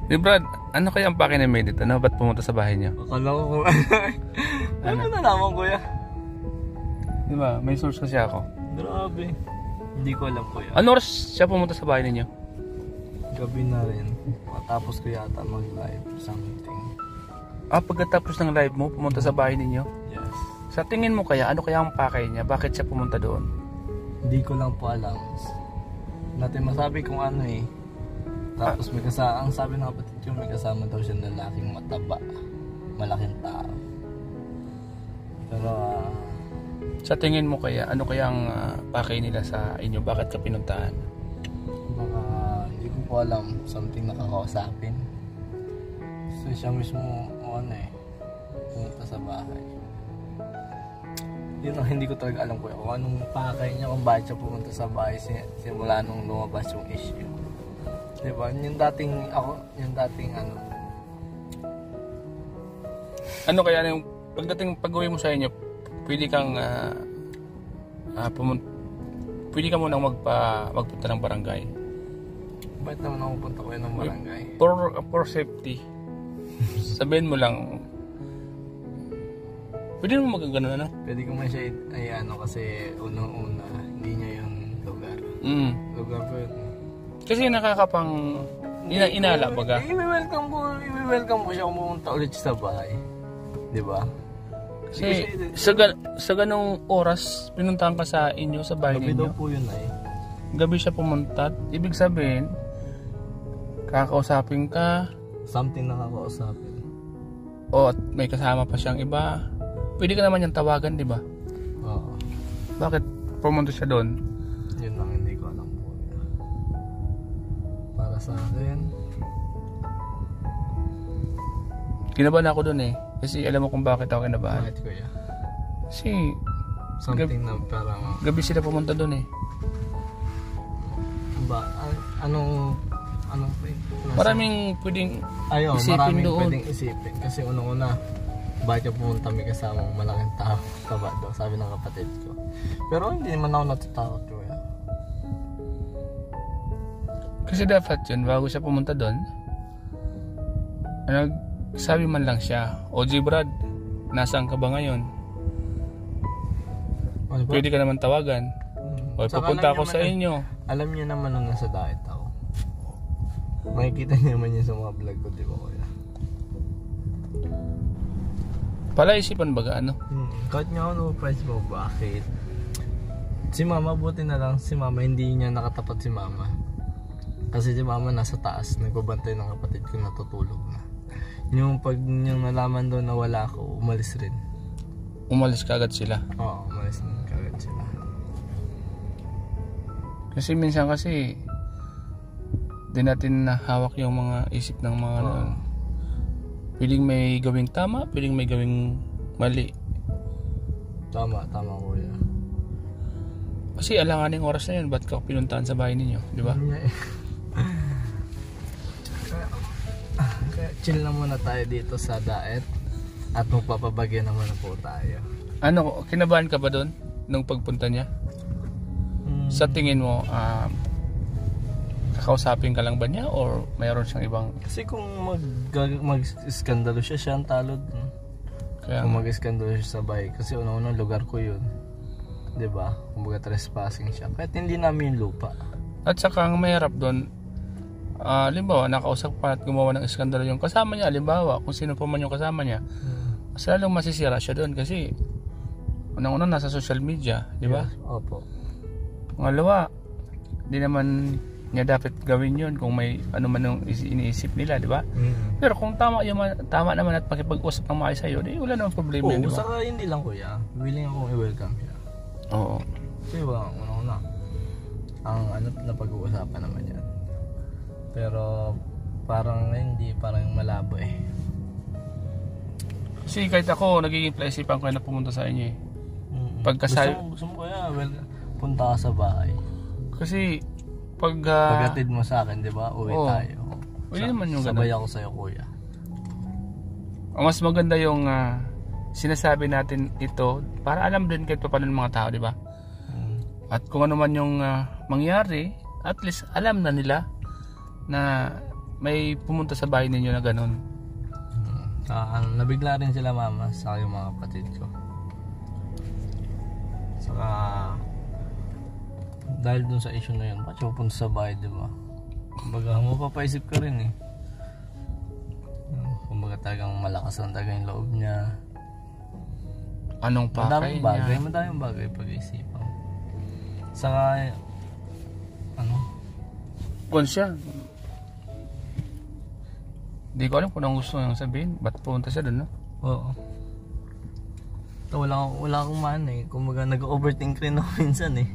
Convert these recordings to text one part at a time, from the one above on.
Di Brad, ano kaya ang pakinamit dito? Ano ba't pumunta sa bahay niyo? Akala ko ano na naman kuya? Di ba? May source kasi ako. Grabe. Hindi ko alam kuya. Ano oras siya pumunta sa bahay ninyo? Gabi na rin. Matapos ko yata mag-live something. Pagkatapos ng live mo, pumunta sa bahay ninyo? Yes. Sa tingin mo kaya, ano kaya ang pakay niya? Bakit siya pumunta doon? Hindi ko lang po alam. Natin masabi kung ano eh. Tapos may kasama, ang sabi ng kapatid ko, may kasama daw siya ng lalaking mataba. Malaking tao. Pero Sa tingin mo kaya, ano kaya ang pakay nila sa inyo? Bakit ka pinuntahan? baka hindi ko po alam. Something nakakausapin. So siya mismo ano eh. Pumunta sa bahay. Yun ang hindi ko talaga alam ko kung anong pakay niya, kung bakit siya pumunta sa bahay simula nung lumabas yung issue. Diba? Yung dating ano. Ano kaya yung pag-uwi mo sa inyo, pwede kang pwede ka munang magpunta ng barangay. Bakit naman ako punta ko yun ng barangay? For safety. Sabihin mo lang, pwede mo magagano na? Pwede ko man siya kasi unang-una hindi niya yung lugar. Lugar po yun. Kasi nakakapang inala baga. I-welcome ko siya kung pumunta ulit sa bahay. Di ba? Kasi sa ganong oras pinuntahan ka sa inyo, sa bahay Gabi ninyo. daw po yun ay. Gabi siya pumunta. Ibig sabihin, kakausapin ka. Something nakakausapin. O at may kasama pa siyang iba. Pwede ka naman yung tawagan, di ba? Oo. Bakit pumunta siya doon? Yun lang hindi ko alam po. Para sa akin. Kinabahan ako doon eh. Kasi alam mo kung bakit ako kinabahan. Bakit kuya? Kasi Something na parang gabi sila pumunta doon eh. ba? Anong Maraming pwedeng isipin maraming doon. pwedeng isipin. Kasi unang-una, bakit pumunta may kasamang malaking tao taba daw, sabi ng kapatid ko. Pero hindi naman ako natatakot kuya. Kasi dapat yun, bago siya pumunta doon, sabi man lang siya, OG Brad, nasaan ka ba ngayon? Ano ba? Pwede ka naman tawagan. O Saka pupunta alam ako niya sa man- inyo. Alam niyo naman nung nasa diet ako. Makikita niyo naman yun sa mga vlog ko, di ba kuya? Palaisipan baga ano? Kahit nga ako price mo, bakit? Si mama, buti na lang si mama, hindi niya nakatapat si mama. Kasi si mama nasa taas, nagbabantay ng kapatid ko, natutulog na. Yung pag niyang nalaman doon na wala ako, umalis rin. Umalis ka agad sila. Oo, umalis rin kagad sila. Kasi minsan kasi di natin nahawak yung mga isip ng mga pwedeng may gawing tama, pwedeng may gawing mali. Tama kuya. Kasi alanganing oras na yun, ba't ka pinuntahan sa bahay ninyo, di ba? Kaya chill na muna tayo dito sa diet at magpapabagyan naman na po tayo. Ano, kinabahan ka ba doon nung pagpunta niya? Sa tingin mo, kakausapin ka lang ba niya or mayroon siyang ibang... Kasi kung mag-iskandalo siya ang talo dun. Kaya, Kung mag-iskandalo siya sa bahay, kasi unang-unang lugar ko yun. Diba? Kumbaga trespassing siya. Kahit hindi namin yung lupa. at saka ang mahirap doon, halimbawa nakausap pa at gumawa ng iskandalo yung kasama niya, halimbawa kung sino pa man yung kasama niya, mas lalong masisira siya doon kasi unang-unang nasa social media, di ba? Yes, opo. Pangalawa, di naman niya dapat gawin yun kung may ano man yung iniisip nila, di ba? Pero kung tama naman at makipag-usap ng maayos sa'yo, di wala namang problema, di ba? Saka hindi lang kuya, willing akong i-welcome siya. Oo. Kasi ba, una-una, ang na pag-uusapan naman yan. Pero parang hindi, parang malabo eh. Kasi kahit ako, nagiging plaisipan ko na pumunta sa inyo eh. Gusto mo kuya, punta ka sa bahay. Kasi Paghatid mo sa akin, di ba? Uwi tayo. Pwede naman yung sabay ganun. ako sa'yo kuya. Ang mas maganda yung sinasabi natin ito para alam din kahit pa paano ng mga tao, di ba? At kung ano man yung mangyari, at least alam na nila na may pumunta sa bahay ninyo na ganun? Nabigla rin sila mama sa yung mga kapatid ko. Saka dahil dun sa issue na yun, bakit pupunta sa bahay, diba? Kumbaga mapapaisip ka rin eh. Kumbaga talagang malakas lang talaga yung loob niya. Anong pakay niya? Madaming bagay pag-iisipan. Saka Kung siya, di ko alam kung anong gusto niyang sabihin. Ba't pumunta siya doon, no? Oo. Wala akong man eh. Kumbaga nag-overthink rin ako minsan eh.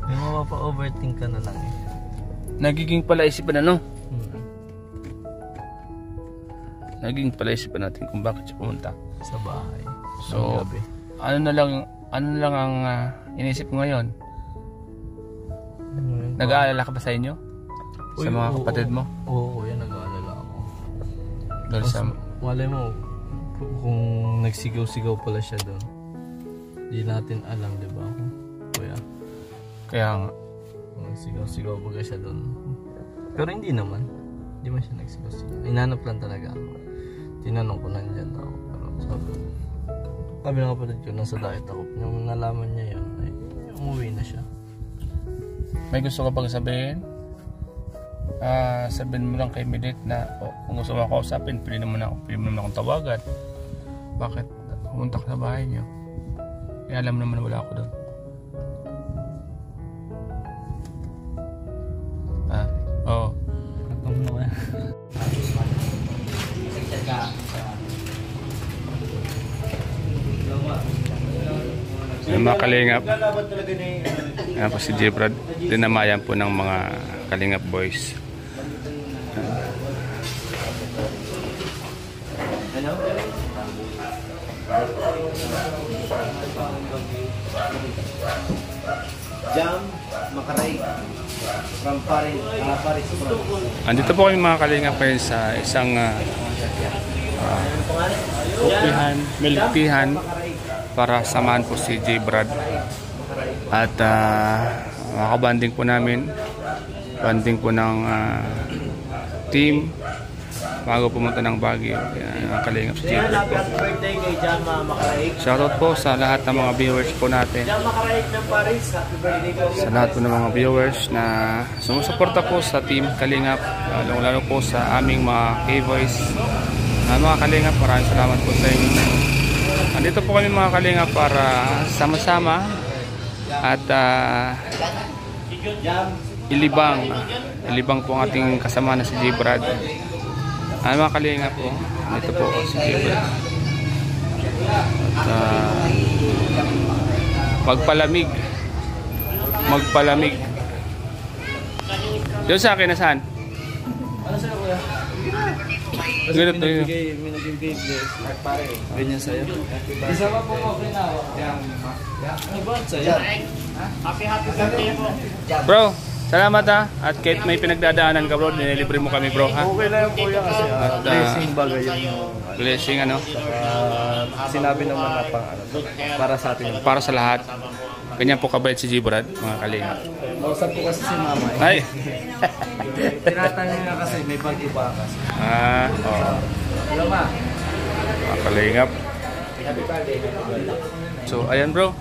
May mapapa-overthink ka na lang eh. Nagiging palaisipan ano? Nagiging palaisipan natin kung bakit siya pumunta sa bahay. So, ano na lang ang inisip mo ngayon? Nag-aalala ka ba sa inyo? Sa mga kapatid mo? Oo, yan nag-aalala ako. Dahil sa... Malay mo, kung nagsigaw-sigaw pala siya doon, di natin alam, di ba? Kuya. Kaya nga. Nagsigaw-sigaw pala siya doon. Pero hindi naman. Hindi man siya nagsigaw-sigaw. Inanap lang talaga ako. Tinanong ko nandyan ako. Pero sabi ng kapatid ko, nasa diet ako. Yung nalaman niya yun, ay umuwi na siya. May gusto ka bang sabihin? Sabihin mo lang kay Midit na kung gusto mo ako kausapin, pwede naman akong tawagan. Bakit pumunta ka sa bahay niyo? Eh, alam naman wala ako doon. Oo. Katong mo yan. Yung mga kalingap, yan po si Jebrad, dinamayan po ng mga kalingap boys. Jam, Makaray, from Paris, Andito po kami mga kalingap ngayon sa isang milktihan para samahan po si Jebrad at makabanding po namin, banding po ng team bago pumunta ng Baguio. Ang kalingap si Jebrad po. Happy birthday kay Jam Makaray. Shoutout po sa lahat ng mga viewers po natin, Jam Makaray ng Paris, happy birthday ko. sa lahat po ng mga viewers na sumusuporta po sa team Kalingap, lalo po sa aming mga K-Voice. Mga Kalingap, maraming salamat po sa inyo. Andito po kami mga Kalingap para sama-sama at ilibang po ang ating kasama na si Jebrad. Mga Kalingap po, dito po si Jebrad. At magpalamig. Doon sa akin, nasaan? Ano sa'yo kuya? Ganito yun. May nagbibigay pare. Ganyan sa'yo. Isa pa po okay na ako. Ano ba sa'yo? Happy birthday po. Bro, salamat ha. At kahit may pinagdadaanan ka bro, nililibre mo kami bro ha. Okay na yung kuya kasi blessing bagay yung Blessing ano. sinabi naman na para sa atin. Para sa lahat. Ganyan po kabait si Jebrad, mga Kalingap. Mausap po kasi si mama eh. Ay! Tinatanong niya kasi may bagyo pa kasi. Oo. Mama. Mga Kalingap. So, ayan bro.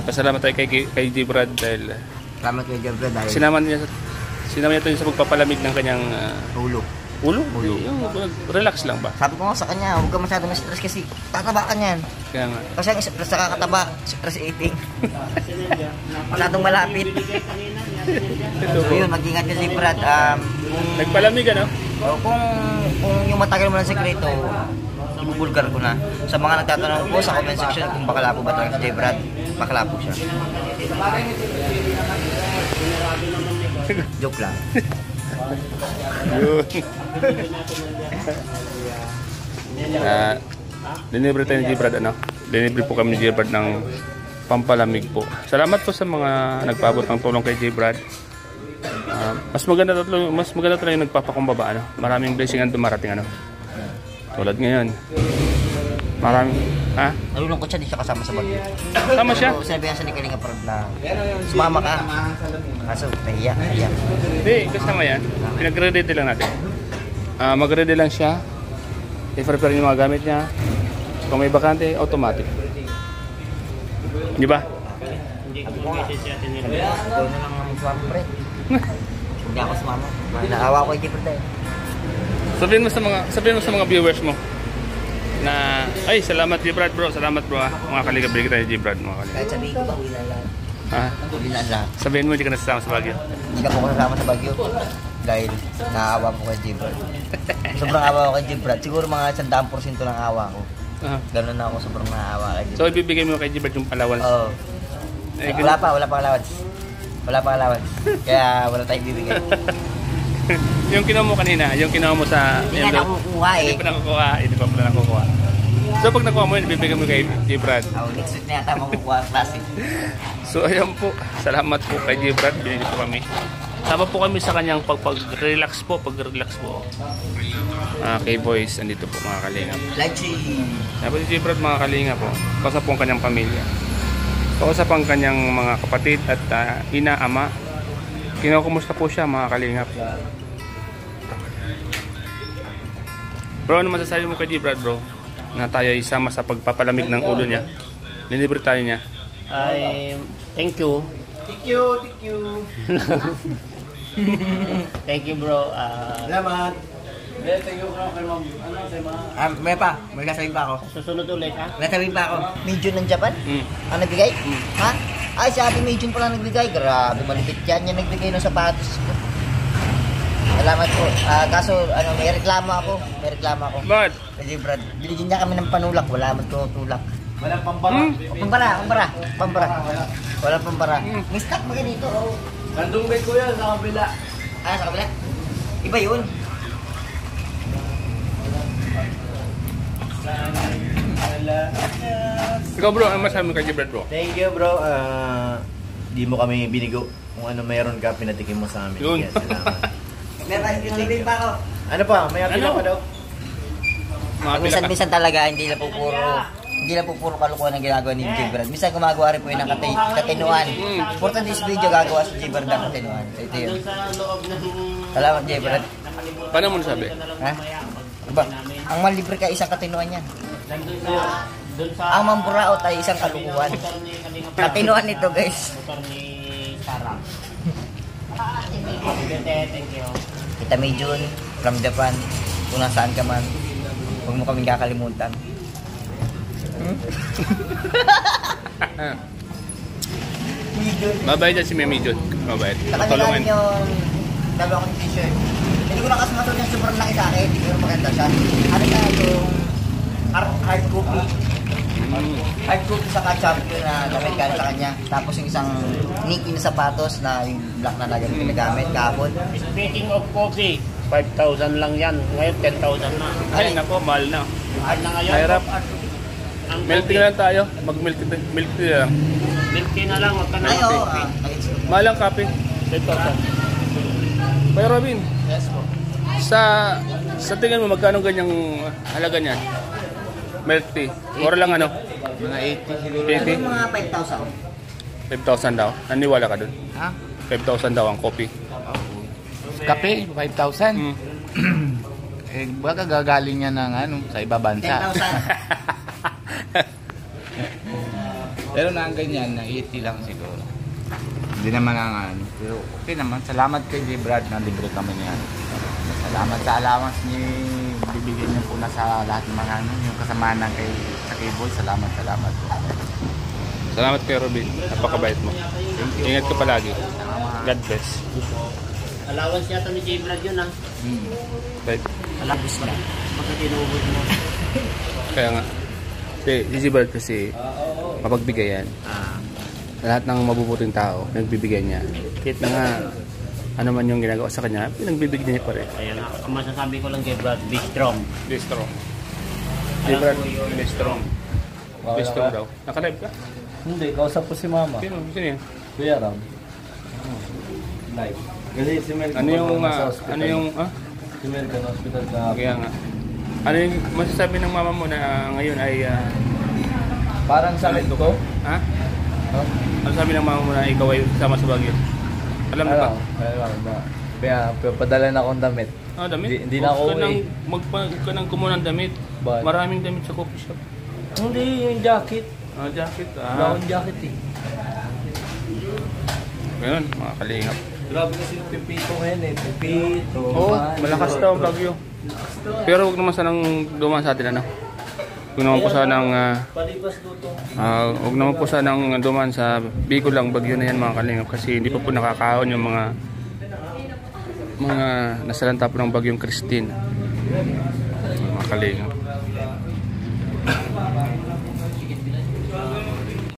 Pasalamat tayo kay Jebrad dahil Salamat kay Jebrad dahil sinama niya tayo sa pagpapalamig ng kanyang ulo. ulo. Yung relax lang ba? Sabi ko nga sa kanya, huwag ka masyadong stress kasi tataba ka niyan. Kaya nga. Kasi ang stress sa kakataba, stress eating. Masyadong malapit. So yun, mag-ingat ka si Brad. Nagpalamig ano? Kung yung matagal mo ng sekreto, ibubulgar ko na. Sa mga nagtatanong po sa comment section kung bakla po ba talaga si J. Brad, bakla po siya. Joke lang. Dinibre tayo ni Jebrad ano? Dinibre po kami ni Jebrad ng pampalamig po. Salamat po sa mga nagpaabot ng tulong kay Jebrad. Mas maganda talaga yung nagpapakumbaba ano. Maraming blessing ang dumarating ano. Tulad ngayon. Marami. Ha? Nalulungkot siya, di siya kasama sa bagyo. Tama siya? Pero sinabihan siya ni Kalinga Prab na sumama ka. Kaso, nahiya. Hindi, kasama yan. Pinag-ready lang natin. Mag-ready lang siya. I-prepare yung mga gamit niya. Kung may bakante, automatic. Di ba? Sabi ko nga, gawin na lang ang sumama, pre. Hindi ako sumama. Naawa ko kay Jeffrey tayo. Sabihin mo sa mga viewers mo na ay salamat G-Brad bro, salamat bro mga kaligabig tayo G-Brad mga kaligabig. Kahit sabihin ko ba, huli na lang. Ha? Huli na lang. Sabihin mo hindi ka nasasama sa Baguio. Hindi ka po kasama sa Baguio dahil naawa ko kay Jeffrey. Sobrang awa ko kay Jeffrey. Siguro mga 100% lang awa ko. Ganun na ako, sobrang naawa kay Jeffrey. So ibibigay mo kay G-Brad yung allowance? Oo. Wala pa allowance. Wala pa allowance. Kaya wala tayong bibigay. Yung kinuha mo kanina, yung kinuha mo sa... Hindi nga nakukuha eh. Hindi pa pala nakukuha. So pag nakuha mo yun, ibibigay mo kay G-Brad. Next week na yata makukuha ang klase. So ayan po, salamat po kay G-Brad, binili po kami. Sama po kami sa kanyang pag-relax po, kay Boys, andito po mga kalingap. Sabi ni G-Brad mga kalingap po, kausap po ang kanyang pamilya. Kausap ang kanyang mga kapatid at ina, ama. Kinukumusta po siya mga kalingap. Bro, ano masasabi mo kay G-Brad bro? Na tayo isama sa pagpapalamig ng ulo niya. Nilibre tayo niya. Thank you. Thank you. Thank you bro. Salamat. Thank you bro. May kasabihin pa ako. Susunod ulit ha? May kasabihin pa ako. Medyo ng Japan? Ang nagbigay? Ha? Ay, si Ate Medyo pala nagbigay. Grabe, malipit yan. Yan nagbigay ng sapatos ko. Salamat po. Kaso, may reklamo ako. Bakit? Kasi Brad, binigyan niya kami ng panulak. Wala man tulak. Walang pambara. Pambara. Walang pambara. May stock ba ganito? Nandung bed ko yan sa kabila. Sa kabila? Iba yun. Ikaw bro, ano masasabi mo kay G-Brad bro? Thank you bro. Di mo kami binigo. Kung ano mayroon ka, pinatikim mo sa amin. Yun. Yes, salamat. Meron pa pa ako. Ano pa? May apila pa daw? Minsan talaga, hindi na po puro kalukuhan ang ginagawa ni J-Brad. Minsan gumagawa rin po yun ng katinuan. Importante this video gagawa si J-Brad ng katinuan. Ito yun. Salamat J-Brad. Paano mo nasabi? Ha? Diba? Ang malibre ka isang katinuan yan. Ang mamburaot ay isang kalukuhan. Katinuan nito guys. Kita Medjun from Japan. Kung nasaan ka man, huwag mo kaming kakalimutan. Mabait yan si Memi Jun. Mabait. Sa kanila yung dalawa kong t-shirt. Hindi ko na kasi matulog yung sobrang laki sa akin. Hindi ko maganda siya. Ano na yung hard copy. Hard copy sa champion na Amerikano sa kanya. Tapos yung isang Nike na sapatos na yung black na lagay pinagamit kahapon. Speaking of coffee, 5,000 lang yan. Ngayon 10,000 na. Ay, nako, mahal na. Mahal na ngayon. Mahirap. Ang Milk tea na lang tayo. Mag-milk tea lang. milk tea na lang. Huwag ka na Ay, oo. Mahal ang kape. 10,000. Kaya Robin, Yes po. sa tingin mo magkano ganyang halaga niyan? Milk tea. Or lang ano? Mga 80 siguro. 80? Mga 5,000. 5,000 daw. Naniwala ka dun? Ha? 5,000 daw ang kopi. Kape, 5,000. Baka gagaling yan ng sa iba bansa. 10,000. Pero na ganyan, na 80 lang siguro. Hindi naman pero okay naman. Salamat kay J-Brad na libre kami niyan. Salamat sa allowance ni bibigyan niyo po na sa lahat ng mga yung kasamaan ng kay Boy. Salamat po. Salamat kay Robin. Napakabait mo. Ingat ka palagi. God bless. Allowance yata ni J-Brad yun ha. Right. Alabos na. Baka tinubod mo. Kaya nga. Si J-Brad kasi mapagbigay yan. Lahat ng mabubuting tao, nagbibigay niya. Kahit na nga, ano man yung ginagawa sa kanya, pinagbibigyan niya pa rin. Kaya nga, ang masasabi ko lang J-Brad, be strong. Be strong. J-Brad, be strong. Be strong daw. Nakalive ka? Hindi, kausap ko si mama. Sino yan? Kuya Ram. Live. Kasi si Mel Ano yung, sa hospital. ano yung, Si Mel ka na hospital ka. Kaya nga. Ano yung masasabi ng mama mo na ngayon ay Parang sakit ko. ha? Ano sabi ng mama mo na ikaw ay kasama sa Baguio? Alam mo ba? Alam na. Kaya padala na akong damit. Ah, damit? Hindi na ako Huwag ka nang kumuha ng damit. Bakit? Maraming damit sa coffee shop. Hindi, yung jacket. Ah, jacket. Wala akong jacket eh. Ganun, mga kalingap. Grabe kasi yung pipito ngayon eh. Pipito. Oo, malakas daw ang Baguio. Pero huwag naman sanang dumaan sa atin, ano? Huwag naman po sanang Palipas dito. huwag naman po sanang dumaan sa Bicol lang, Baguio na yan mga kalingap. Kasi hindi pa po nakakaon yung mga nasalanta po ng Bagyong Christine. Mga kalingap.